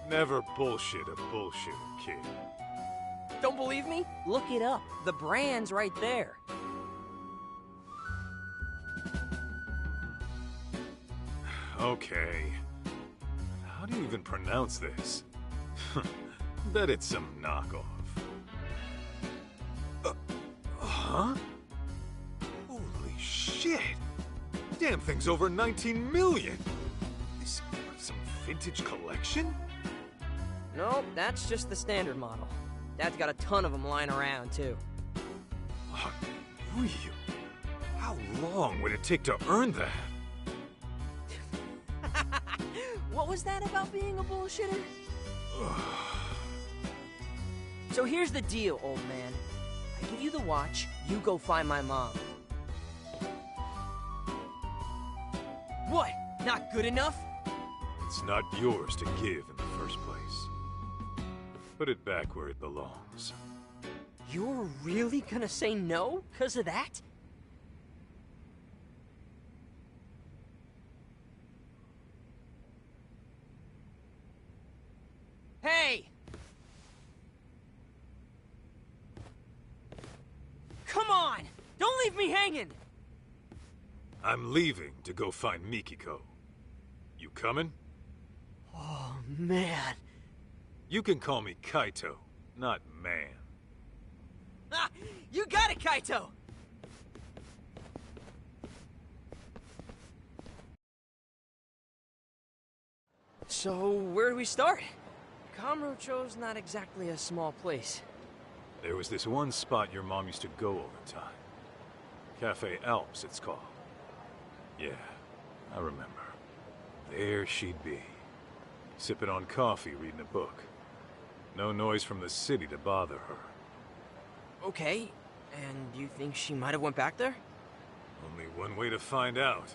Never bullshit a bullshitter, kid. Don't believe me? Look it up. The brand's right there. Okay. How do you even pronounce this? Bet it's some knockoff. Huh? Holy shit! Damn thing's over 19 million! This some vintage collection? Nope, that's just the standard model. Dad's got a ton of them lying around, too. Real? How long would it take to earn that? What was that about being a bullshitter? So here's the deal, old man. I give you the watch, you go find my mom. What? Not good enough? It's not yours to give in the first place. Put it back where it belongs. You're really gonna say no 'cause of that? Hey! Come on! Don't leave me hanging! I'm leaving to go find Mikiko. You coming? Oh, man. You can call me Kaito, not man. Ah, you got it, Kaito! So, where do we start? Kamurocho's not exactly a small place. There was this one spot your mom used to go all the time. Cafe Alps, it's called. Yeah, I remember. There she'd be, sipping on coffee, reading a book. No noise from the city to bother her. Okay, and you think she might have went back there? Only one way to find out.